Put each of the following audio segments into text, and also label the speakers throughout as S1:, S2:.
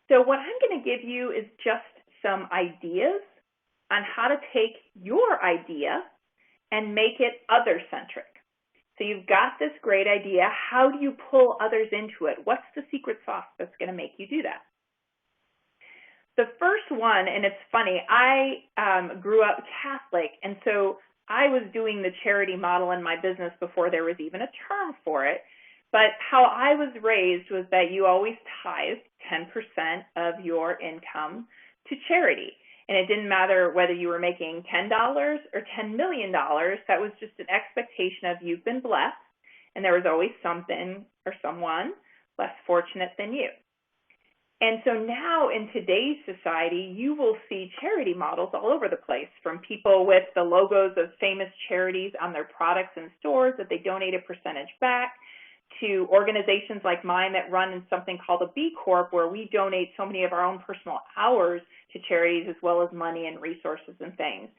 S1: So what I'm going to give you is just some ideas on how to take your idea and make it other-centric. So you've got this great idea. How do you pull others into it? What's the secret sauce that's going to make you do that? The first one, and it's funny, I grew up Catholic, and so I was doing the charity model in my business before there was even a term for it. But how I was raised was that you always tithe 10% of your income to charity. And it didn't matter whether you were making $10 or $10 million. That was just an expectation of you've been blessed, and there was always something or someone less fortunate than you. And so now in today's society, you will see charity models all over the place, from people with the logos of famous charities on their products and stores that they donate a percentage back, to organizations like mine that run in something called a B Corp, where we donate so many of our own personal hours to charities, as well as money and resources and things.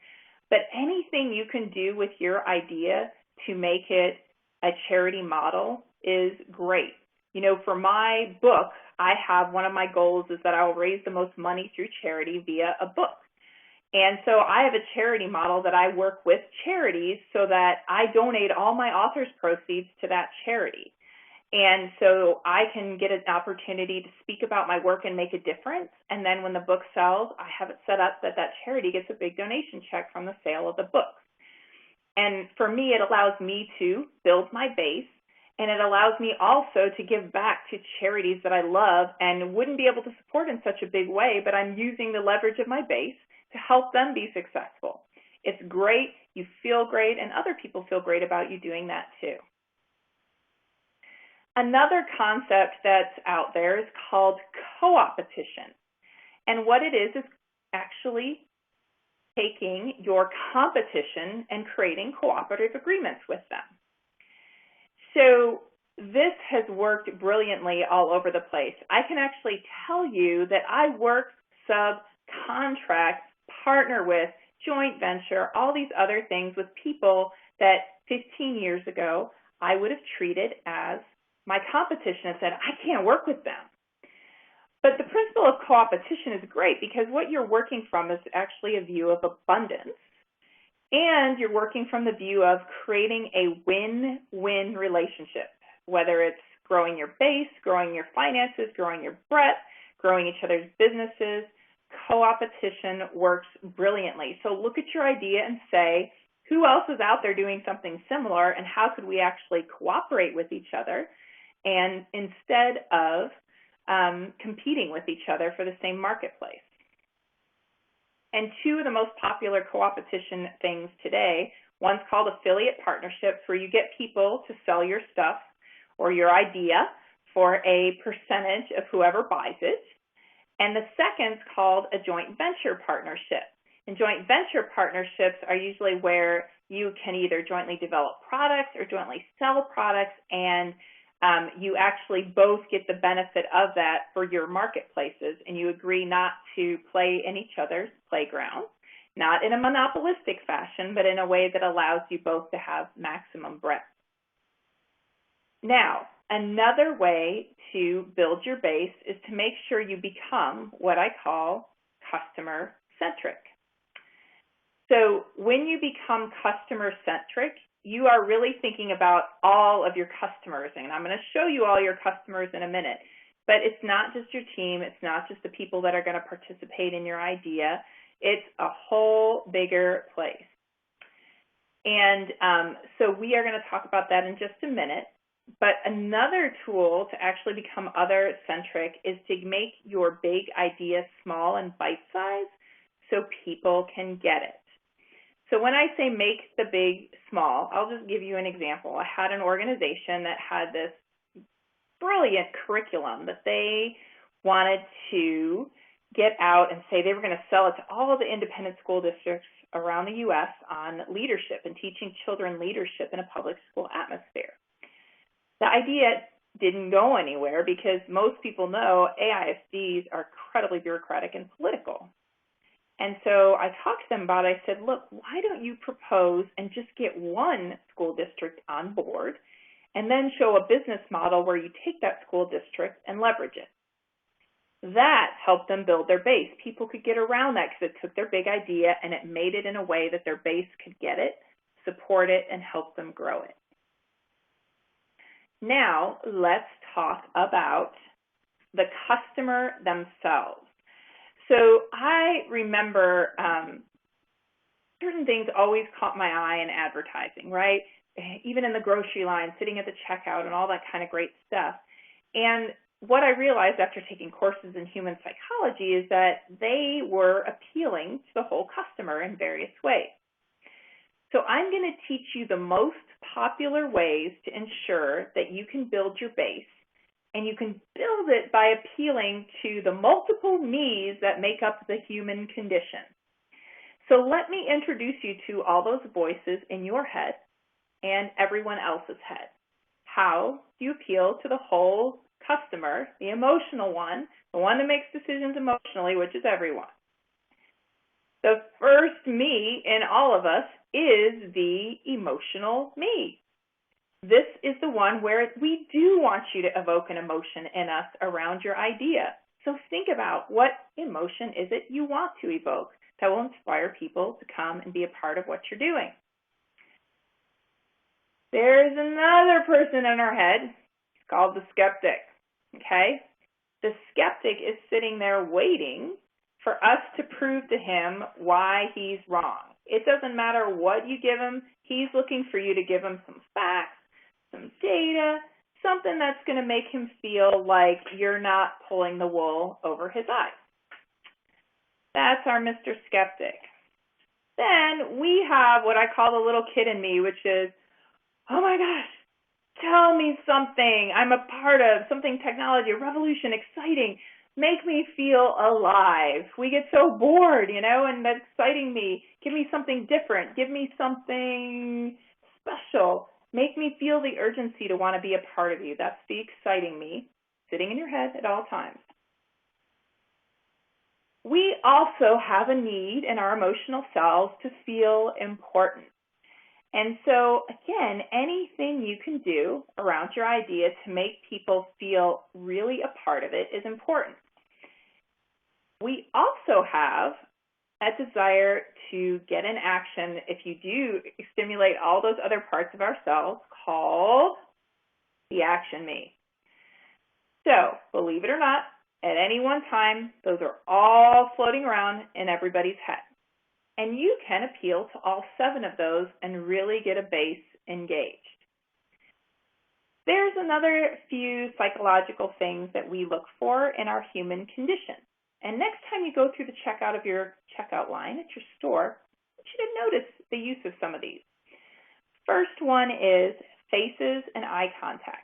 S1: But anything you can do with your idea to make it a charity model is great. You know, for my book, I have one of my goals is that I will raise the most money through charity via a book. And so I have a charity model that I work with charities so that I donate all my author's proceeds to that charity. And so I can get an opportunity to speak about my work and make a difference. And then when the book sells, I have it set up that that charity gets a big donation check from the sale of the book. And for me, it allows me to build my base, and it allows me also to give back to charities that I love and wouldn't be able to support in such a big way, but I'm using the leverage of my base to help them be successful. It's great, you feel great, and other people feel great about you doing that too. Another concept that's out there is called co-opetition. And what it is actually taking your competition and creating cooperative agreements with them. So this has worked brilliantly all over the place. I can actually tell you that I work, subcontract, partner with, joint venture, all these other things with people that 15 years ago I would have treated as my competition and said, I can't work with them. But the principle of co-opetition is great because what you're working from is actually a view of abundance. And you're working from the view of creating a win-win relationship, whether it's growing your base, growing your finances, growing your breadth, growing each other's businesses. Co-opetition works brilliantly. So look at your idea and say, who else is out there doing something similar, and how could we actually cooperate with each other and instead of competing with each other for the same marketplace? And two of the most popular co-opetition things today, one's called affiliate partnerships, where you get people to sell your stuff or your idea for a percentage of whoever buys it. And the second's called a joint venture partnership. And joint venture partnerships are usually where you can either jointly develop products or jointly sell products, and you actually both get the benefit of that for your marketplaces, and you agree not to play in each other's playground, not in a monopolistic fashion, but in a way that allows you both to have maximum breadth. Now, another way to build your base is to make sure you become what I call customer-centric. So when you become customer-centric, you are really thinking about all of your customers, and I'm going to show you all your customers in a minute. But it's not just your team, it's not just the people that are going to participate in your idea, it's a whole bigger place. And so we are going to talk about that in just a minute. But another tool to actually become other-centric is to make your big idea small and bite-sized so people can get it. So when I say make the big small, I'll just give you an example. I had an organization that had this brilliant curriculum that they wanted to get out and say they were going to sell it to all of the independent school districts around the U.S. on leadership and teaching children leadership in a public school atmosphere. The idea didn't go anywhere because most people know AISDs are incredibly bureaucratic and political. And so I talked to them about it. I said, look, why don't you propose and just get one school district on board and then show a business model where you take that school district and leverage it. That helped them build their base. People could get around that because it took their big idea and it made it in a way that their base could get it, support it, and help them grow it. Now, let's talk about the customer themselves. So I remember certain things always caught my eye in advertising, right? Even in the grocery line, sitting at the checkout and all that kind of great stuff. And what I realized after taking courses in human psychology is that they were appealing to the whole customer in various ways. So I'm going to teach you the most popular ways to ensure that you can build your base, and you can build it by appealing to the multiple me's that make up the human condition. So let me introduce you to all those voices in your head and everyone else's head. How do you appeal to the whole customer, the emotional one, the one that makes decisions emotionally, which is everyone? The first me in all of us is the emotional me. This is the one where we do want you to evoke an emotion in us around your idea. So think about, what emotion is it you want to evoke that will inspire people to come and be a part of what you're doing? There's another person in our head. It's called the skeptic, okay? The skeptic is sitting there waiting for us to prove to him why he's wrong. It doesn't matter what you give him. He's looking for you to give him some facts, some data, something that's going to make him feel like you're not pulling the wool over his eyes. That's our Mr. Skeptic. Then we have what I call the little kid in me, which is, oh my gosh, tell me something. I'm a part of something, technology, a revolution, exciting. Make me feel alive. We get so bored, and that's exciting me. Give me something different. Give me something special. Make me feel the urgency to want to be a part of you. That's the exciting me, sitting in your head at all times. We also have a need in our emotional selves to feel important. And so, again, anything you can do around your idea to make people feel really a part of it is important. We also have a desire to get in action if you do stimulate all those other parts of ourselves, called the action me. So, believe it or not, at any one time, those are all floating around in everybody's head. And you can appeal to all 7 of those and really get a base engaged. There's another few psychological things that we look for in our human condition. And next time you go through the checkout of your checkout line at your store, I want you to notice the use of some of these. First one is faces and eye contact.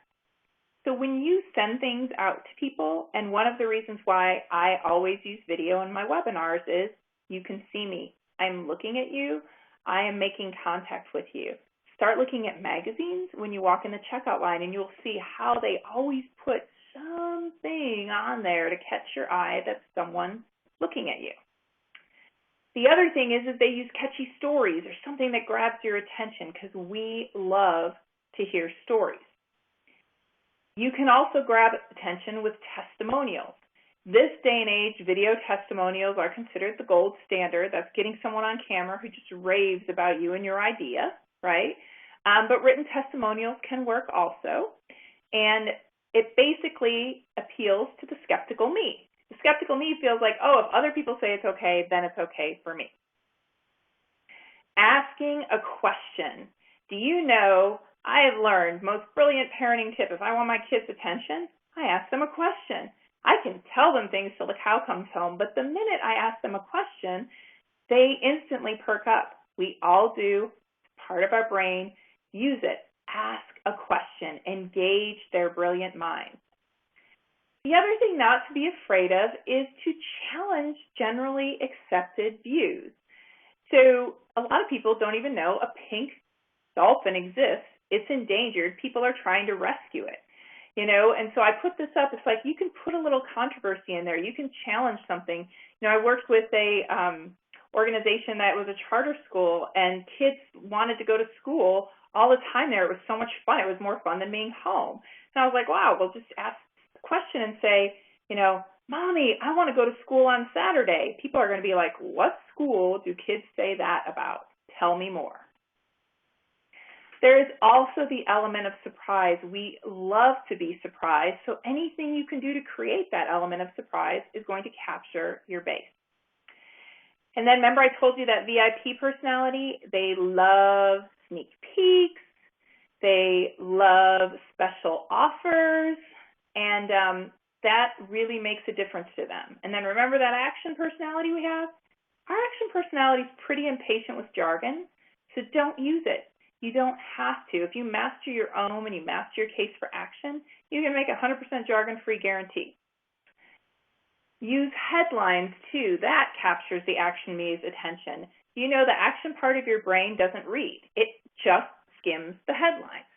S1: So when you send things out to people, and one of the reasons why I always use video in my webinars is you can see me. I'm looking at you. I am making contact with you. Start looking at magazines when you walk in the checkout line, and you'll see how they always put something on there to catch your eye that's someone looking at you. The other thing is they use catchy stories or something that grabs your attention, because we love to hear stories. You can also grab attention with testimonials. This day and age, video testimonials are considered the gold standard. That's getting someone on camera who just raves about you and your idea, right? But written testimonials can work also. And it basically appeals to the skeptical me. The skeptical me feels like, oh, if other people say it's okay, then it's okay for me. Asking a question. Do you know, I have learned, most brilliant parenting tip, if I want my kids' attention, I ask them a question. I can tell them things till the cow comes home, but the minute I ask them a question, they instantly perk up. We all do. It's part of our brain. Use it. Ask a question. Engage their brilliant minds. The other thing not to be afraid of is to challenge generally accepted views. So a lot of people don't even know a pink dolphin exists. It's endangered. People are trying to rescue it. And so I put this up. It's like you can put a little controversy in there. You can challenge something. I worked with a organization that was a charter school, and kids wanted to go to school all the time there. It was so much fun. It was more fun than being home. And I was like, wow, well, just ask the question and say, Mommy, I want to go to school on Saturday. People are going to be like, what school do kids say that about? Tell me more. There is also the element of surprise. We love to be surprised, so anything you can do to create that element of surprise is going to capture your base. And then remember I told you that VIP personality, they love sneak peeks, they love special offers, and that really makes a difference to them. And then remember that action personality we have? Our action personality is pretty impatient with jargon, so don't use it. You don't have to. If you master your own and you master your case for action, you can make a 100% jargon-free guarantee. Use headlines too. That captures the action me's attention. You know the action part of your brain doesn't read. It just skims the headlines.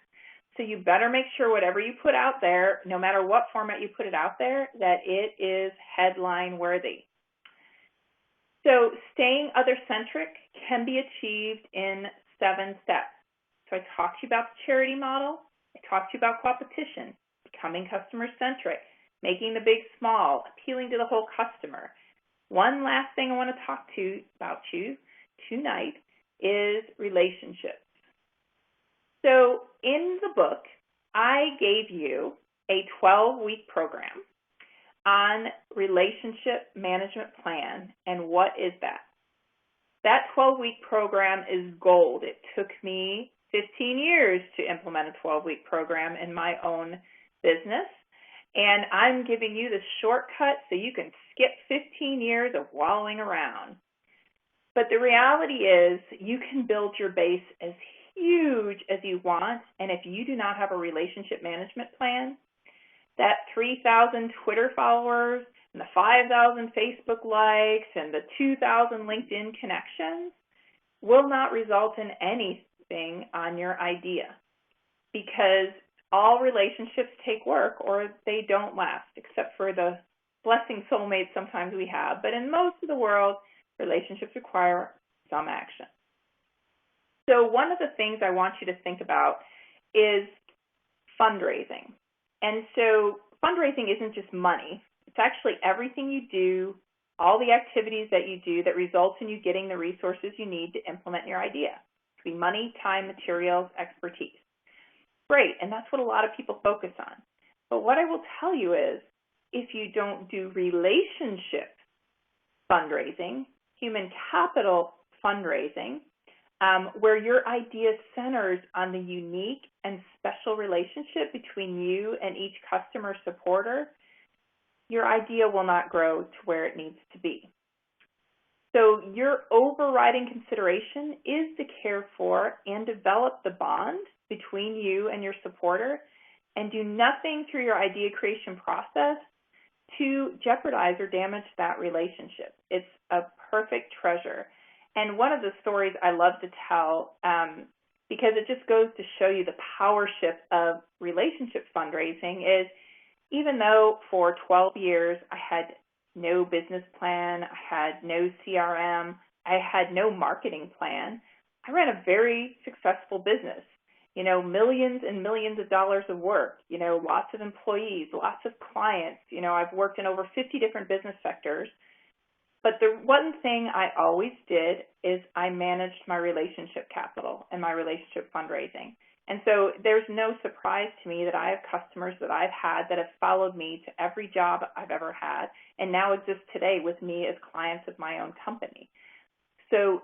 S1: So you better make sure whatever you put out there, no matter what format you put it out there, that it is headline worthy. So staying other-centric can be achieved in 7 steps. So I talked to you about the charity model. I talked to you about competition, becoming customer-centric, making the big small, appealing to the whole customer. One last thing I want to talk to you about tonight is relationships. So in the book, I gave you a 12-week program on relationship management plan. And what is that? That 12-week program is gold. It took me 15 years to implement a 12-week program in my own business. And I'm giving you the shortcut so you can skip 15 years of wallowing around. But the reality is you can build your base as huge as you want, and if you do not have a relationship management plan, that 3,000 Twitter followers and the 5,000 Facebook likes and the 2,000 LinkedIn connections will not result in anything on your idea, because all relationships take work or they don't last, except for the blessing soulmates sometimes we have. But in most of the world, relationships require some action. So one of the things I want you to think about is fundraising. And so fundraising isn't just money. It's actually everything you do, all the activities that you do that results in you getting the resources you need to implement your idea. It could be money, time, materials, expertise. Great, and that's what a lot of people focus on. But what I will tell you is, if you don't do relationship fundraising, human capital fundraising, where your idea centers on the unique and special relationship between you and each customer supporter, your idea will not grow to where it needs to be. So your overriding consideration is to care for and develop the bond between you and your supporter, and do nothing through your idea creation process to jeopardize or damage that relationship. It's a perfect treasure. And one of the stories I love to tell, because it just goes to show you the power shift of relationship fundraising, is even though for 12 years I had no business plan, I had no CRM, I had no marketing plan, I ran a very successful business. You know, millions and millions of dollars of work, you know, lots of employees, lots of clients. You know, I've worked in over 50 different business sectors. But the one thing I always did is I managed my relationship capital and my relationship fundraising. And so there's no surprise to me that I have customers that I've had that have followed me to every job I've ever had and now exist today with me as clients of my own company. So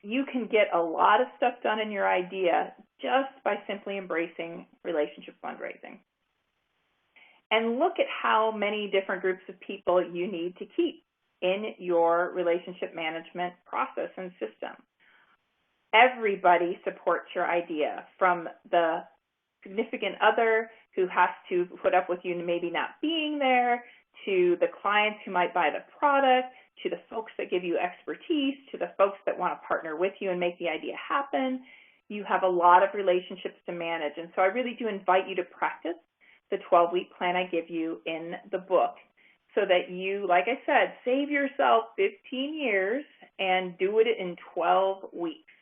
S1: you can get a lot of stuff done in your idea just by simply embracing relationship fundraising. And look at how many different groups of people you need to keep in your relationship management process and system. Everybody supports your idea, from the significant other who has to put up with you maybe not being there, to the clients who might buy the product, to the folks that give you expertise, to the folks that want to partner with you and make the idea happen. You have a lot of relationships to manage. And so I really do invite you to practice the 12-week plan I give you in the book, so that you, like I said, save yourself 15 years and do it in 12 weeks.